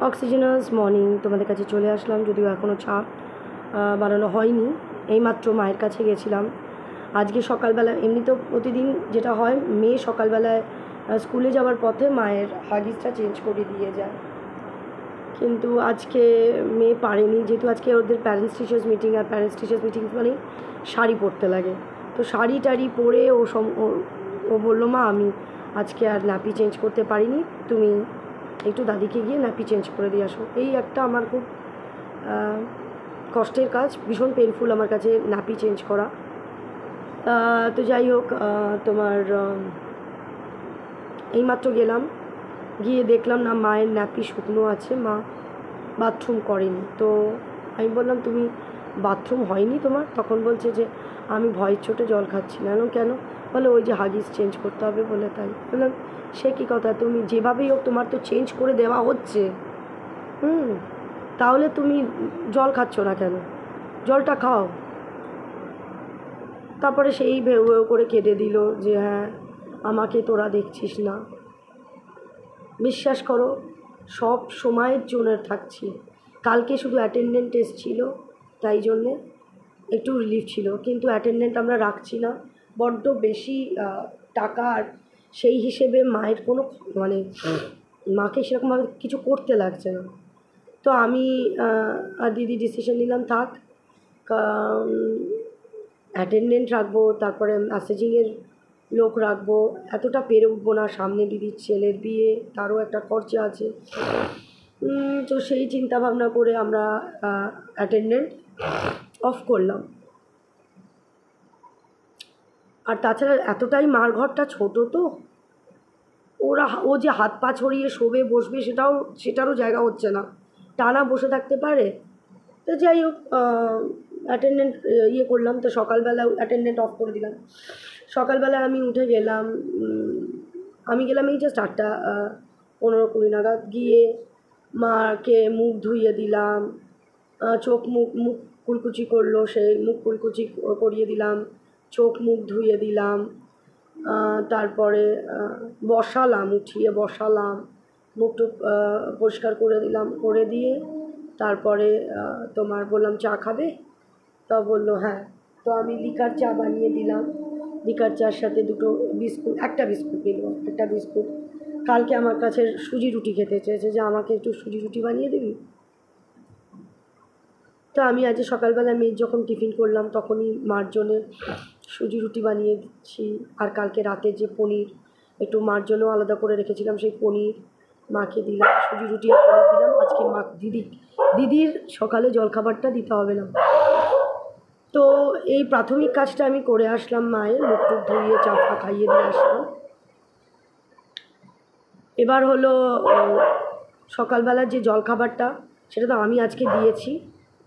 অক্সিজেনাস morning তোমাদের কাছে চলে আসলাম, যদিও এখনও চা বানানো হয়নি। এইমাত্র মায়ের কাছে গেছিলাম আজকে সকালবেলা। এমনি তো প্রতিদিন যেটা হয়, মেয়ে সকালবেলায় স্কুলে যাওয়ার পথে মায়ের হাগিসটা চেঞ্জ করে দিয়ে যায়, কিন্তু আজকে মেয়ে পারেনি, যেহেতু আজকে ওদের প্যারেন্টস টিচার্স মিটিং, আর প্যারেন্টস টিচার্স মিটিং মানে শাড়ি পরতে লাগে। তো শাড়ি টাড়ি পরে ও বললো, মা আমি আজকে আর ন্যাপি চেঞ্জ করতে পারিনি, তুমি একটু দাদিকে গিয়ে ন্যাপি চেঞ্জ করে দিয়ে আসো। এই একটা আমার খুব কষ্টের কাজ, ভীষণ পেনফুল আমার কাছে ন্যাপি চেঞ্জ করা। তো যাই হোক, তোমার এইমাত্র গেলাম, গিয়ে দেখলাম না মায়ের ন্যাপি শুকনো আছে, মা বাথরুম করেনি। তো আমি বললাম, তুমি বাথরুম হয়নি তোমার? তখন বলছে যে আমি ভয়ের চোটে জল খাচ্ছি না। কেন? বলে ওই যে হাগিস চেঞ্জ করতে হবে বলে। তাই বললাম, সে কী কথা, তুমি যেভাবেই হোক তোমার তো চেঞ্জ করে দেওয়া হচ্ছে, তাহলে তুমি জল খাচ্ছ না কেন? জলটা খাও। তারপরে সেই ভেউ ভেউ করে কেঁদে দিল যে হ্যাঁ আমাকে তোরা দেখছিস না। বিশ্বাস করো, সব সময়ের জন্য থাকছি। কালকে শুধু অ্যাটেন্ডেন্ট টেস্ট ছিল, তাই জন্যে একটু রিলিফ ছিল, কিন্তু অ্যাটেন্ডেন্ট আমরা রাখছি না, বড্ড বেশি টাকা। আর সেই হিসেবে মায়ের কোনো মানে মাকে সেরকমভাবে কিছু করতে লাগছে না। তো আমি আর দিদি ডিসিশন নিলাম, থাক, অ্যাটেন্ডেন্ট রাখবো, তারপরে মেসেজিংয়ের লোক রাখবো, এতটা পেরে উঠবো না। সামনে দিদির ছেলের বিয়ে, তারও একটা খরচা আছে। তো সেই চিন্তা ভাবনা করে আমরা অ্যাটেন্ডেন্ট অফ করলাম। আর তাছাড়া এতটাই মার ঘরটা ছোটো, তো ও যে হাত পা ছড়িয়ে শোবে বসবে সেটারও জায়গা হচ্ছে না, টানা বসে থাকতে পারে। তো যাই হোক, অ্যাটেন্ডেন্ট করলাম। তো সকালবেলা অ্যাটেন্ডেন্ট অফ করে দিলাম। সকালবেলা আমি উঠে গেলাম, আমি গেলাম এই জাস্ট 8:15-20 নাগাদ। গিয়ে মাকে মুখ ধুইয়ে দিলাম, চোখ মুখ কুলকুচি করলো, সেই মুখ কুলকুচি করিয়ে দিলাম, চোখ মুখ ধুইয়ে দিলাম। তারপরে বসালাম, উঠিয়ে বসালাম, মুখটুক পরিষ্কার করে দিলাম, করে দিয়ে তারপরে তোমার বললাম চা খাবে? তা বললো হ্যাঁ। তো আমি লিকার চা বানিয়ে দিলাম, লিকার চার সাথে একটা বিস্কুট নিল, একটা বিস্কুট। কালকে আমার কাছে সুজি রুটি খেতে চেয়েছে, যে আমাকে একটু সুজি রুটি বানিয়ে দিবি। তো আমি আজ সকালবেলা মেয়ের যখন টিফিন করলাম তখনই মার জন্যে সুজি রুটি বানিয়ে দিচ্ছি। আর কালকে রাতে যে পনির একটু মার জন্য আলাদা করে রেখেছিলাম, সেই পনির মাকে দিলাম, সুজি রুটি আর পনির দিলাম। আজকে মা দিদির সকালে জলখাবারটা দিতে হবে না। তো এই প্রাথমিক কাজটা আমি করে আসলাম, মায়ের মুখ টুক ধুইয়ে চা ফা খাইয়ে দিয়ে আসলাম। এবার হলো সকালবেলার যে জলখাবারটা, সেটা তো আমি আজকে দিয়েছি,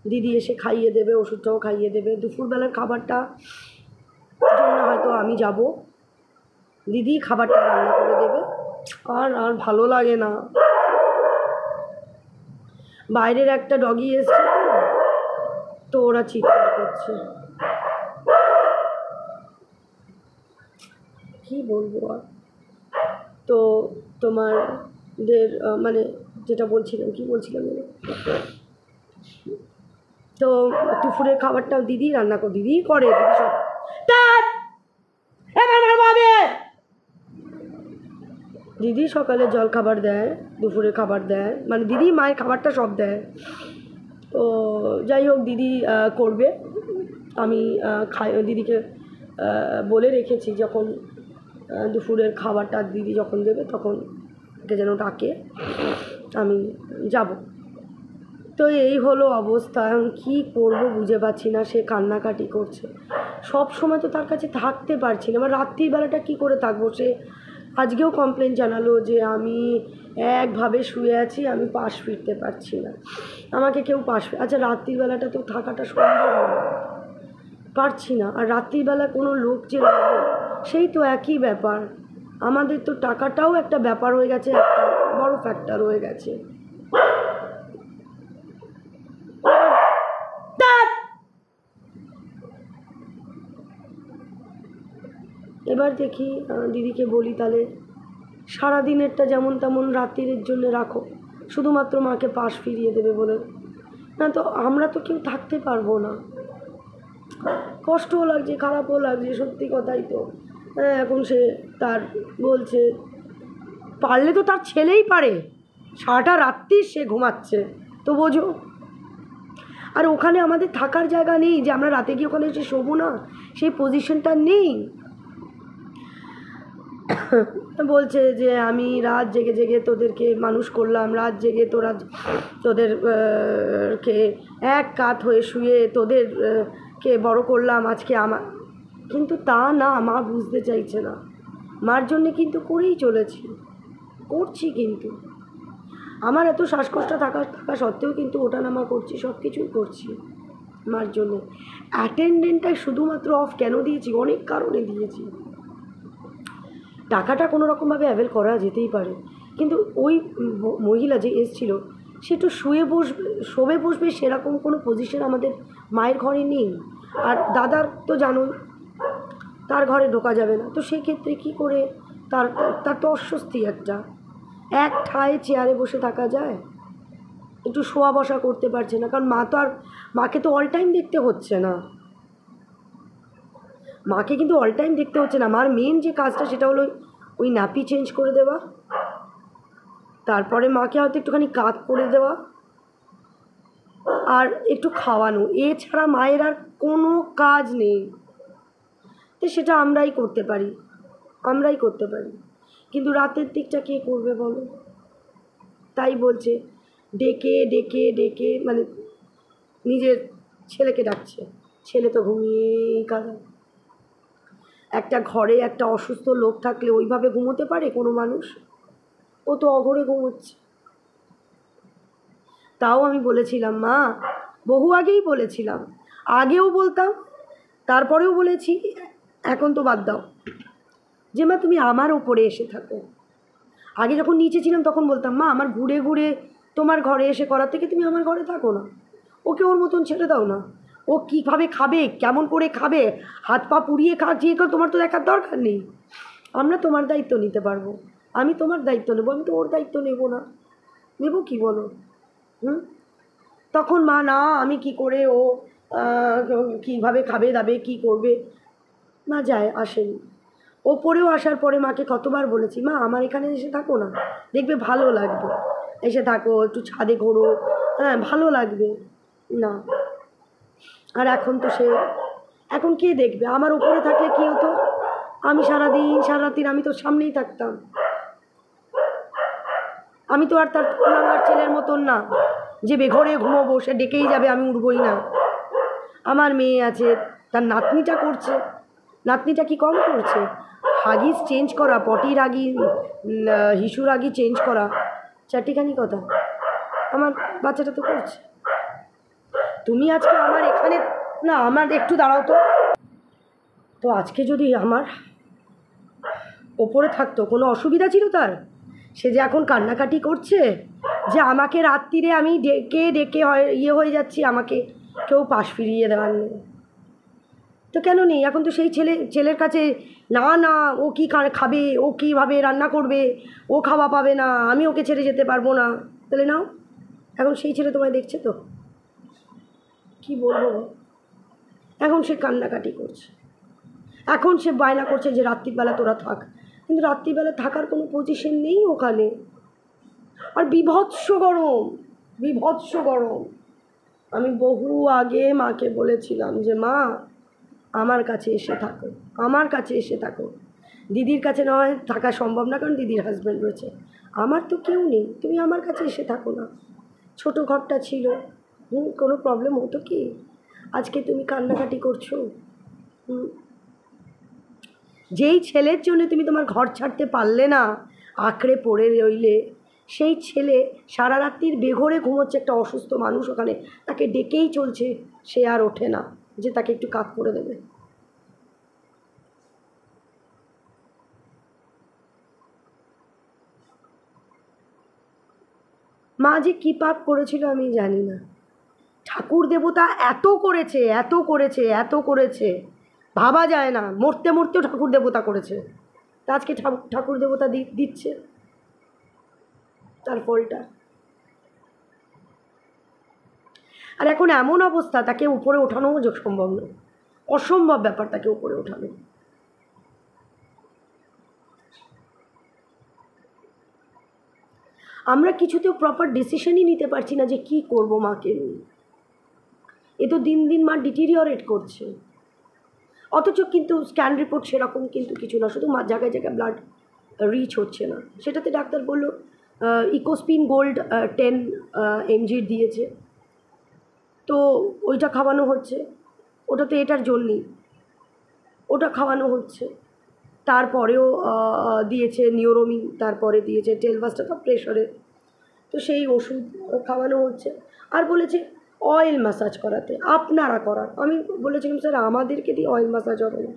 দিদি এসে খাইয়ে দেবে, ওষুধটাও খাইয়ে দেবে। দুপুরবেলার খাবারটা জন্য হয়তো আমি যাব, দিদি খাবারটা রান্না করে দেবে। আর ভালো লাগে না, বাইরের একটা ডগি এসছে, তো ওরা চিৎকার করছে, কি বলবো আর। তো তোমাদের মানে যেটা বলছিলাম, তো দুপুরের খাবারটাও দিদি রান্না করে, দিদি করে, দিদি সব দিদি সকালে জল খাবার দেয়, দুপুরে খাবার দেয়, মানে দিদি মায়ের খাবারটা সব দেয়। তো যাই হোক, দিদি করবে। আমি দিদিকে বলে রেখেছি, যখন দুপুরের খাবারটা দিদি যখন দেবে তখন এটা যেন ডাকে, আমি যাব। তো এই হলো অবস্থা। এখন কী করবো বুঝে পাচ্ছি না। সে কান্নাকাটি করছে, সব সময় তো তার কাছে থাকতে পারছি না। এবার রাত্রিবেলাটা কী করে থাকবো? সে আজকেও কমপ্লেন জানালো যে আমি একভাবে শুয়ে আছি, আমি পাশ ফিরতে পারছি না, আমাকে কেউ আচ্ছা রাত্রিবেলাটা তো থাকাটা সম্ভব নয়, পারছি না। আর রাত্রিবেলা কোনো লোক যে রাখবো, সেই তো একই ব্যাপার। আমাদের তো টাকাটাও একটা ব্যাপার হয়ে গেছে, একটা বড় ফ্যাক্টর হয়ে গেছে। এবার দেখি, দিদিকে বলি তাহলে সারাদিনেরটা যেমন তেমন রাত্রির জন্য রাখো, শুধুমাত্র মাকে পাশ ফিরিয়ে দেবে বলে। না তো আমরা তো কেউ থাকতে পারবো না। কষ্টও লাগছে, খারাপও লাগছে, সত্যি কথাই তো। হ্যাঁ, এখন সে তার বলছে পারলে তো তার ছেলেই পারে, সারাটা রাত্রি সে ঘুমাচ্ছে, তো বোঝো। আর ওখানে আমাদের থাকার জায়গা নেই যে আমরা রাতে গিয়ে ওখানে এসে শোবো না, সেই পজিশনটা নেই। বলছে যে আমি রাত জেগে জেগে তোদেরকে মানুষ করলাম, রাত জেগে তোদেরকে এক কাত হয়ে শুয়ে তোদেরকে বড় করলাম আজকে আমার। কিন্তু তা না, মা বুঝতে চাইছে না। মার জন্যে কিন্তু করেই করছি, কিন্তু আমার এত শ্বাসকষ্ট থাকা সত্ত্বেও কিন্তু ওঠানামা করছি, সব কিছুই করছি মার জন্য। অ্যাটেন্ডেন্টটা শুধুমাত্র অফ কেন দিয়েছি, অনেক কারণে দিয়েছি। টাকাটা কোনো রকমভাবে অ্যাভেল করা যেতেই পারে, কিন্তু ওই মহিলা যে এসেছিল সে একটু শোবে বসবে সেরকম কোনো পজিশন আমাদের মায়ের ঘরে নেই। আর দাদার তো জানোই, তার ঘরে ঢোকা যাবে না, তো সেক্ষেত্রে কী করে তার তো অস্বস্তি এক ঠায় চেয়ারে বসে থাকা যায়, একটু শোয়া বসা করতে পারছে না, কারণ মাকে তো অল টাইম দেখতে হচ্ছে না। মাকে কিন্তু অল টাইম দেখতে হচ্ছে না। মার মেন যে কাজটা সেটা হলো ওই নাপি চেঞ্জ করে দেওয়া, তারপরে মাকে হয়তো একটুখানি কাত করে দেওয়া, আর একটু খাওয়ানো, এছাড়া মায়ের আর কোনো কাজ নেই। তো সেটা আমরাই করতে পারি। কিন্তু রাতের দিকটা কে করবে বলো? তাই বলছে, ডেকে ডেকে ডেকে মানে নিজের ছেলেকে ডাকছে, ছেলে তো ঘুমিয়েই কাঁদে। একটা ঘরে একটা অসুস্থ লোক থাকলে ওইভাবে ঘুমোতে পারে কোনো মানুষ? ও তো অঘরে ঘুমোচ্ছে। তাও আমি বলেছিলাম, মা, বহু আগেই বলেছিলাম, আগেও বলতাম, তারপরেও বলেছি, এখন তো বাদ দাও, যে মা তুমি আমার ওপরে এসে থাকো। আগে যখন নিচে ছিলাম তখন বলতাম, মা আমার ঘুরে ঘুরে তোমার ঘরে এসে করার থেকে তুমি আমার ঘরে থাকো না, ওকে ওর মতন ছেড়ে দাও না। ও কীভাবে খাবে, কেমন করে খাবে, হাত পা পুড়িয়ে যে তোমার তো দেখার দরকার নেই। আমরা তোমার দায়িত্ব নিতে পারবো, আমি তোমার দায়িত্ব নেবো, আমি তো ওর দায়িত্ব নেব না। নেবো কি বলো? তখন মা, না আমি কি করে, ও কীভাবে খাবে দাবে, কি করবে, না যায় আসেনি। ওপরেও আসার পরে মাকে কতবার বলেছি, মা আমার এখানে এসে থাকো না, দেখবে ভালো লাগবে, এসে থাকো, একটু ছাদে ঘোরো, হ্যাঁ ভালো লাগবে। না। আর এখন কে দেখবে? আমার উপরে থাকলে কী হতো, আমি সারা রাত্রি আমি তো সামনেই থাকতাম। আমি তো আর তার কুলাঙ্গার ছেলের মতন না যে বেঘরে ঘুমোবো, সে ডেকেই যাবে আমি উঠবই না। আমার মেয়ে আছে, তার নাতনিটা করছে, নাতনিটা কি কম করছে? হাগিস চেঞ্জ করা, পটির আগে হিসুর আগে চেঞ্জ করা, চারটিখানি কথা আমার বাচ্চাটা তো করছে। তুমি আজকে আমার এখানে, না আমার একটু দাঁড়াও তো আজকে যদি আমার ওপরে থাকতো কোনো অসুবিধা ছিল তার? সে যে এখন কান্নাকাটি করছে যে আমাকে রাত্রিরে আমি ডেকে ডেকে হয়ে যাচ্ছি, আমাকে কেউ পাশ ফিরিয়ে দেওয়ার নেই, তো কেন নেই? এখন তো সেই ছেলের কাছে না ও কি খাবে, ও কীভাবে রান্না করবে, ও খাওয়া পাবে না, আমি ওকে ছেড়ে যেতে পারবো না। তাহলে নাও, এখন সেই ছেলে তোমায় দেখছে তো, কি বলবো? এখন সে কান্নাকাটি করছে, এখন সে বায়না করছে যে রাত্রিবেলা তোরা থাক, কিন্তু রাত্রিবেলা থাকার কোনো পজিশন নেই ওখানে। আর বিভৎস গরম। আমি বহু আগে মাকে বলেছিলাম যে মা আমার কাছে এসে থাকো, দিদির কাছে নয় থাকা সম্ভব না, কারণ দিদির হাজব্যান্ড রয়েছে, আমার তো কেউ নেই, তুমি আমার কাছে এসে থাকো না। ছোটো ঘরটা ছিল, কোনো প্রবলেম হতো কি? আজকে তুমি কান্নাকাটি করছো, যেই ছেলের জন্য তুমি তোমার ঘর ছাড়তে পারলে না, আঁকড়ে পড়ে রইলে, সেই ছেলে সারা রাত্রির বেঘরে ঘুমোচ্ছে, একটা অসুস্থ মানুষ ওখানে, তাকে ডেকেই চলছে, সে আর ওঠে না যে তাকে একটু কাত করে দেবে। মা যে কী পাপ করেছিল আমি জানি না, ঠাকুর দেবতা এত করেছে ভাবা যায় না, মরতেও ঠাকুর দেবতা করেছে, তা আজকে ঠাকুর দেবতা দিচ্ছে তার ফলটা। আর এখন এমন অবস্থা তাকে উপরে ওঠানোও সম্ভব নয়, অসম্ভব ব্যাপার তাকে উপরে ওঠানো। আমরা কিছুতেও প্রপার ডিসিশনই নিতে পারছি না যে কি করব মাকে নিয়ে। এ তো দিন দিন মা ডিটিরিওরেট করছে, অথচ কিন্তু স্ক্যান রিপোর্ট সেরকম কিন্তু কিছু না, শুধু জায়গায় জায়গায় ব্লাড রিচ হচ্ছে না। সেটাতে ডাক্তার বললো ইকোস্পিন গোল্ড 10 mg দিয়েছে, তো ওইটা খাওয়ানো হচ্ছে। ওটা তো এটার জন্যই, ওটা খাওয়ানো হচ্ছে। তারপরেও দিয়েছে নিউরোমিন, তারপরে দিয়েছে টেলভাস্টাটা প্রেশারে, তো সেই ওষুধ খাওয়ানো হচ্ছে। আর বলেছে অয়েল ম্যাসাজ করাতে, আপনারা করার। আমি বলেছিলাম স্যার আমাদেরকে দিয়ে অয়েল ম্যাসাজ হবে না।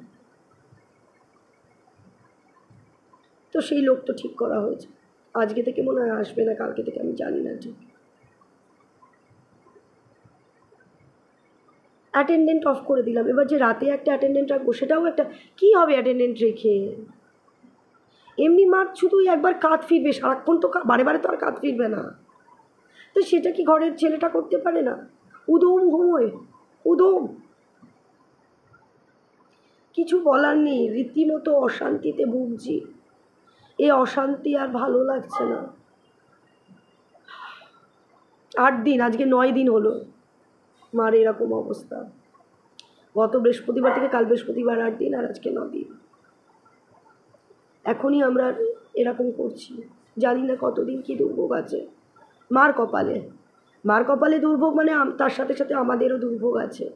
তো সেই লোক তো ঠিক করা হয়েছে, আজকে থেকে মনে হয় আসবে না, কালকে থেকে আমি জানি না ঠিক। অ্যাটেন্ডেন্ট অফ করে দিলাম। এবার যে রাতে একটা অ্যাটেন্ডেন্ট রাখবো সেটাও একটা কী হবে অ্যাটেন্ডেন্ট রেখে। এমনি মার শুধুই একবার কাঁধ ফিরবে, সারাক্ষণ তো বারে বারে তো আর কাঁধ ফিরবে না, তো সেটা কি ঘরের ছেলেটা করতে পারে না? উদম ঘুমোয়, উদম, কিছু বলার নেই। রীতিমতো অশান্তিতে ভুগছি, এই অশান্তি আর ভালো লাগছে না। 8 দিন, আজকে 9 দিন হলো মার এরকম অবস্থা। গত বৃহস্পতিবার থেকে কাল বৃহস্পতিবার 8 দিন, আর আজকে 9 দিন। এখনই আমরা এরকম করছি, জানি না কতদিন কি দুর্ভোগ আছে মার কপালে। মার কপালে দুর্ভোগ মানে তার সাথে সাথে আমাদেরও দুর্ভোগ আছে।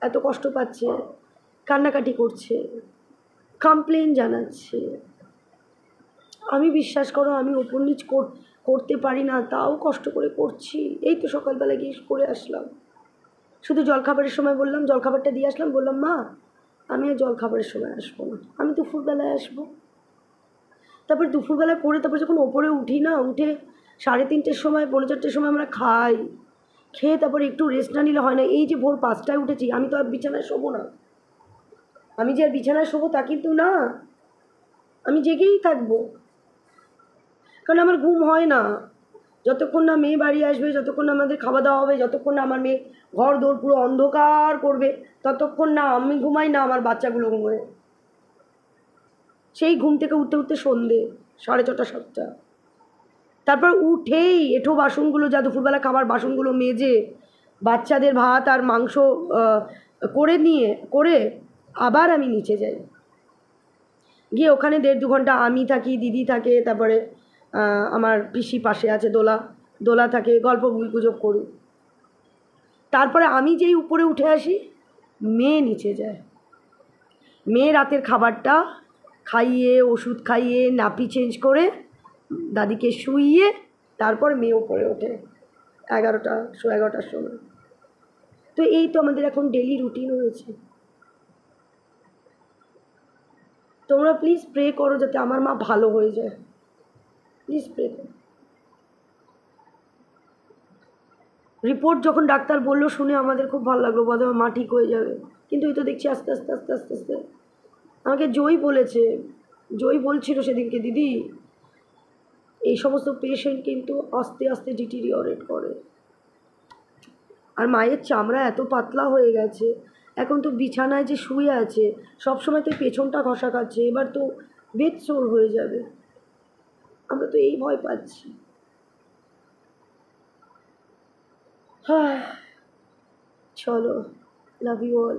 এত কষ্ট পাচ্ছে, কান্নাকাটি করছে, কমপ্লেন জানাচ্ছে। আমি বিশ্বাস করো আমি ওপর নিচ করতে পারি না, তাও কষ্ট করে করছি। এই তো সকালবেলা গিয়ে করে আসলাম, শুধু জলখাবারের সময় বললাম, জলখাবারটা দিয়ে আসলাম, বললাম মা আমি আর জলখাবারের সময় আসবো না, আমি দুপুরবেলায় আসবো। তারপর দুপুরবেলা করে তারপর যখন ওপরে উঠি না, উঠে 3:30-র সময় 4:45-র সময় আমরা খাই, খেয়ে তারপর একটু রেস্ট না নিলে হয় না। এই যে ভোর 5টায় উঠেছি, আমি তো আর বিছানায় শোবো না, আমি যে আর বিছানায় শোবো তা কিন্তু না, আমি জেগেই থাকবো, কারণ আমার ঘুম হয় না যতক্ষণ না মেয়ে বাড়ি আসবে, যতক্ষণ না আমাদের খাওয়া দাওয়া হবে, যতক্ষণ না আমার মেয়ে ঘর দৌড় পুরো অন্ধকার করবে, ততক্ষণ না আমি ঘুমাই না আমার বাচ্চাগুলো ঘুমোয়। সেই ঘুম থেকে উঠতে উঠতে সন্ধে 6:30 7টা। তারপর উঠেই এঁঠো বাসনগুলো, যা দুপুরবেলা খাবার বাসনগুলো মেজে বাচ্চাদের ভাত আর মাংস করে আবার আমি নিচে যাই, গিয়ে ওখানে 1.5-2 ঘন্টা আমি থাকি, দিদি থাকে, তারপরে আমার পিসি পাশে আছে, দোলা থাকে, গল্প গুজব করি। তারপরে আমি যেই উপরে উঠে আসি, মেয়ে নিচে যায়। মেয়ে রাতের খাবারটা খাইয়ে, ওষুধ খাইয়ে, নাপি চেঞ্জ করে, দাদিকে শুইয়ে তারপর মেয়ে উপরে ওঠে 11টা 11:30-র সময়। তো এই তো আমাদের এখন ডেলি রুটিন হয়েছে। তোমরা প্লিজ প্রে করো যাতে আমার মা ভালো হয়ে যায়, প্লিজ প্রে করো। রিপোর্ট যখন ডাক্তার বললো শুনে আমাদের খুব ভালো লাগলো, বোধহয় মা ঠিক হয়ে যাবে, কিন্তু এই তো দেখছি আস্তে আস্তে আস্তে আস্তে আস্তে। আমাকে জয় বলছিল সেদিনকে, দিদি এই সমস্ত পেশেন্ট কিন্তু আস্তে আস্তে ডিটিরিওরেট করে। আর মায়ের চামড়া এত পাতলা হয়ে গেছে, এখন তো বিছানায় যে শুয়ে আছে সবসময় তো পেছনটা ঘষা খাচ্ছে, এবার তো বেড সোর হয়ে যাবে, আমরা তো এই ভয় পাচ্ছি। হ্যাঁ চলো, লাভ ইউ অল।